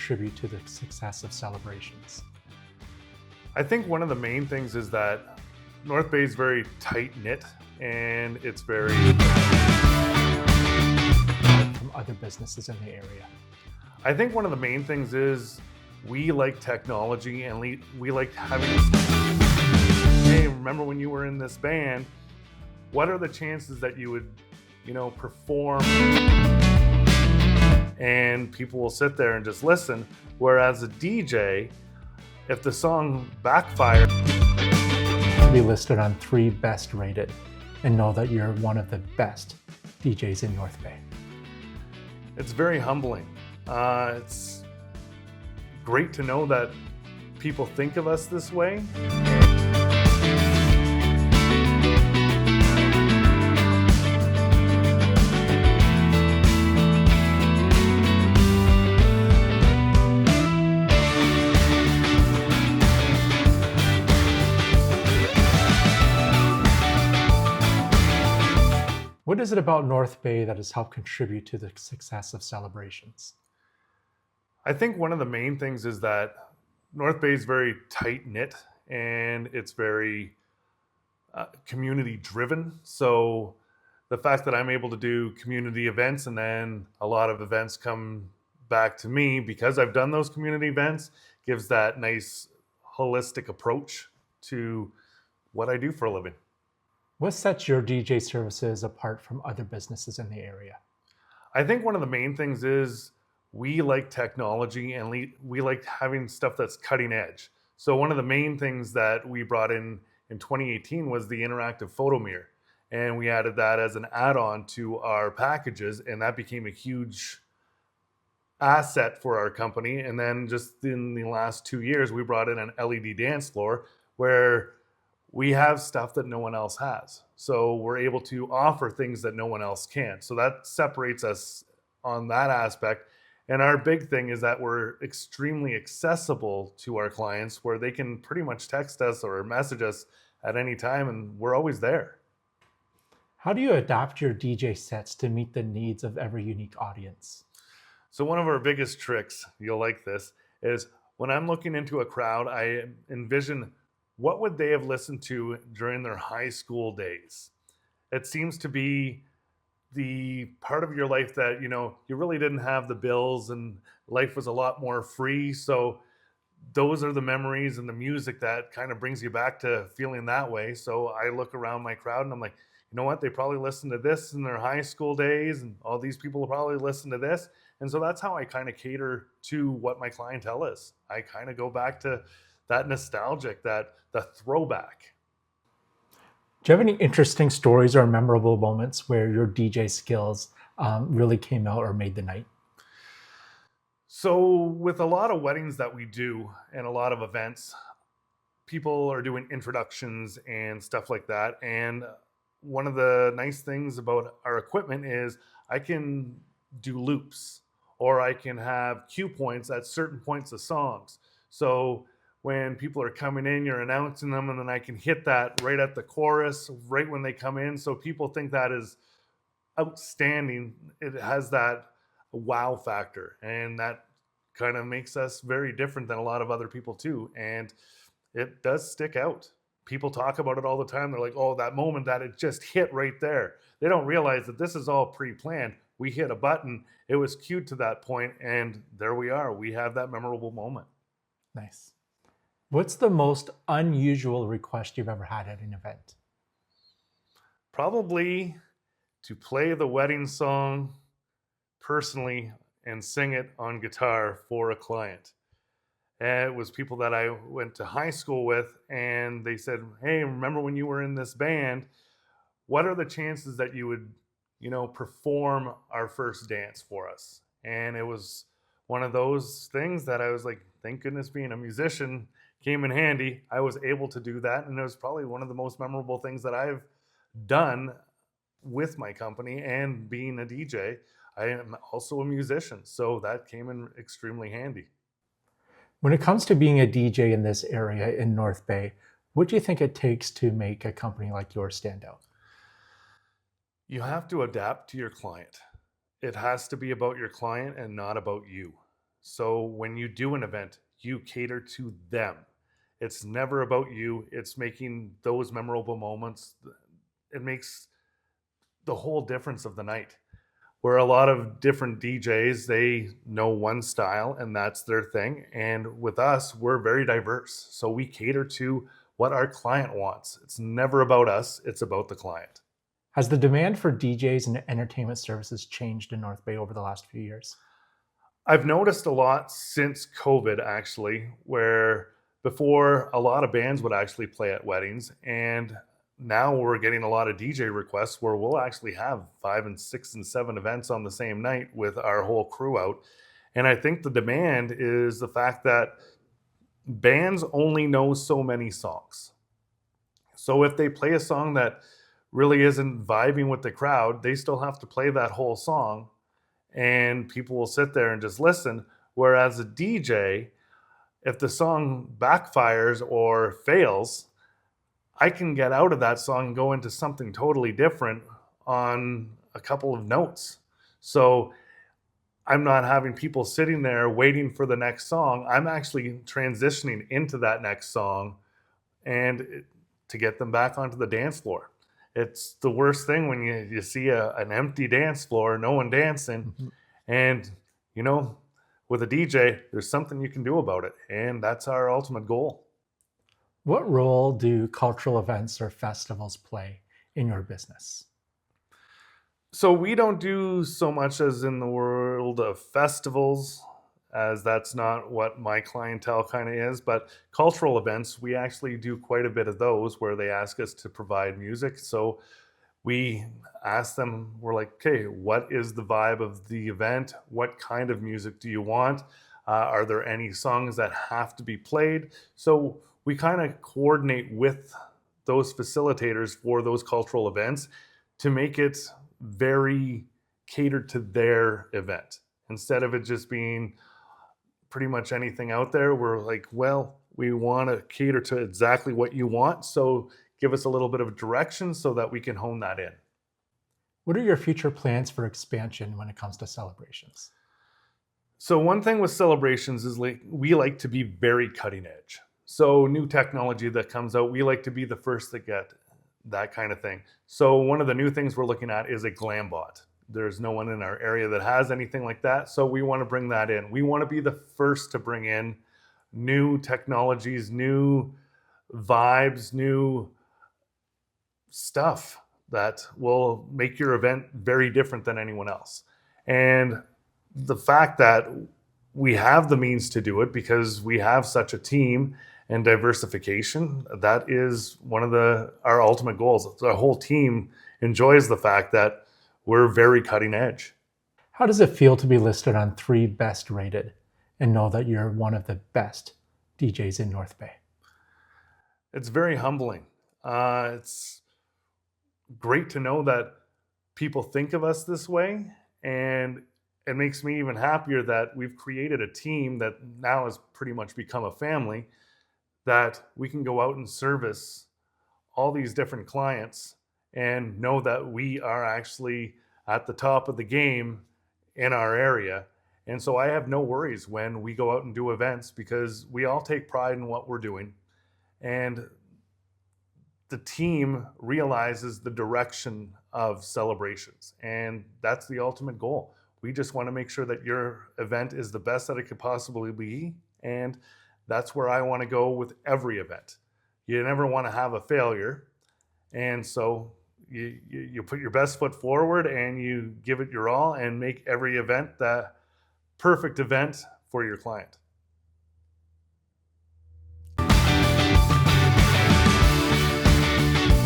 contribute to the success of Celebrations? I think one of the main things is that North Bay is very tight-knit and it's very From other businesses in the area? I think one of the main things is we like technology and we like having, hey, remember when you were in this band? What are the chances that you would, perform? And people will sit there and just listen. Whereas a DJ, if the song backfires, Be listed on ThreeBestRated and know that you're one of the best DJs in North Bay. it's very humbling. It's great to know that people think of us this way. What is it about North Bay that has helped contribute to the success of Celebrations? I think one of the main things is that North Bay is very tight-knit and it's very community-driven. So the fact that I'm able to do community events and then a lot of events come back to me because I've done those community events gives that nice holistic approach to what I do for a living. What sets your DJ services apart from other businesses in the area? I think one of the main things is we like technology and we like having stuff that's cutting edge. So one of the main things that we brought in 2018 was the interactive photo mirror. And we added that as an add-on to our packages, and that became a huge asset for our company. And then just in the last 2 years, we brought in an LED dance floor where we have stuff that no one else has. So we're able to offer things that no one else can. So that separates us on that aspect. And our big thing is that we're extremely accessible to our clients where they can pretty much text us or message us at any time and we're always there. How do you adapt your DJ sets to meet the needs of every unique audience? So one of our biggest tricks, you'll like this, is when I'm looking into a crowd, I envision what would they have listened to during their high school days? It seems to be the part of your life that, you really didn't have the bills and life was a lot more free. So those are the memories and the music that kind of brings you back to feeling that way. So I look around my crowd and I'm like, you know what? They probably listened to this in their high school days and all these people will probably listen to this. And so that's how I kind of cater to what my clientele is. I kind of go back to that nostalgic, the throwback. Do you have any interesting stories or memorable moments where your DJ skills really came out or made the night? So with a lot of weddings that we do and a lot of events, people are doing introductions and stuff like that. And one of the nice things about our equipment is I can do loops or I can have cue points at certain points of songs. So when people are coming in, you're announcing them, and then I can hit that right at the chorus, right when they come in. So people think that is outstanding. It has that wow factor, and that kind of makes us very different than a lot of other people too. And it does stick out. People talk about it all the time. They're like, oh, that moment that it just hit right there. They don't realize that this is all pre-planned. We hit a button, it was cued to that point, and there we are. We have that memorable moment. Nice. What's the most unusual request you've ever had at an event? Probably to play the wedding song personally and sing it on guitar for a client. And it was people that I went to high school with, and they said, hey, remember when you were in this band? What are the chances that you would, perform our first dance for us? And it was one of those things that I was like, thank goodness being a musician came in handy. I was able to do that, and it was probably one of the most memorable things that I've done with my company. And being a DJ, I am also a musician, so that came in extremely handy. When it comes to being a DJ in this area in North Bay, what do you think it takes to make a company like yours stand out? You have to adapt to your client. It has to be about your client and not about you. So when you do an event, you cater to them. It's never about you. It's making those memorable moments. It makes the whole difference of the night. Where a lot of different DJs, they know one style and that's their thing. And with us, we're very diverse. So we cater to what our client wants. It's never about us, it's about the client. Has the demand for DJs and entertainment services changed in North Bay over the last few years? I've noticed a lot since COVID, actually, where before a lot of bands would actually play at weddings, and now we're getting a lot of DJ requests where we'll actually have 5 and 6 and 7 events on the same night with our whole crew out. And I think the demand is the fact that bands only know so many songs. So if they play a song that really isn't vibing with the crowd, they still have to play that whole song and people will sit there and just listen. Whereas a DJ, if the song backfires or fails, I can get out of that song and go into something totally different on a couple of notes. So I'm not having people sitting there waiting for the next song. I'm actually transitioning into that next song and to get them back onto the dance floor. It's the worst thing when you see an empty dance floor, no one dancing. Mhm. And, you know, with a DJ, there's something you can do about it. And that's our ultimate goal. What role do cultural events or festivals play in your business? So we don't do so much as in the world of festivals, as that's not what my clientele kind of is. But cultural events, we actually do quite a bit of those where they ask us to provide music. So we ask them, we're like, okay, what is the vibe of the event? What kind of music do you want? Are there any songs that have to be played? So we kind of coordinate with those facilitators for those cultural events to make it very catered to their event. Instead of it just being pretty much anything out there, we're like, well, we want to cater to exactly what you want. So give us a little bit of direction so that we can hone that in. What are your future plans for expansion when it comes to celebrations? So one thing with celebrations is like we like to be very cutting edge. So new technology that comes out, we like to be the first to get that kind of thing. So one of the new things we're looking at is a glam bot. There's no one in our area that has anything like that. So we want to bring that in. We want to be the first to bring in new technologies, new vibes, new stuff that will make your event very different than anyone else. And the fact that we have the means to do it because we have such a team and diversification, that is one of our ultimate goals. The whole team enjoys the fact that we're very cutting edge. How does it feel to be listed on Three Best Rated and know that you're one of the best DJs in North Bay? It's very humbling. It's great to know that people think of us this way, and it makes me even happier that we've created a team that now has pretty much become a family, that we can go out and service all these different clients and know that we are actually at the top of the game in our area. And so I have no worries when we go out and do events because we all take pride in what we're doing. And the team realizes the direction of celebrations. And that's the ultimate goal. We just want to make sure that your event is the best that it could possibly be. And that's where I want to go with every event. You never want to have a failure. And so you put your best foot forward and you give it your all and make every event the perfect event for your client.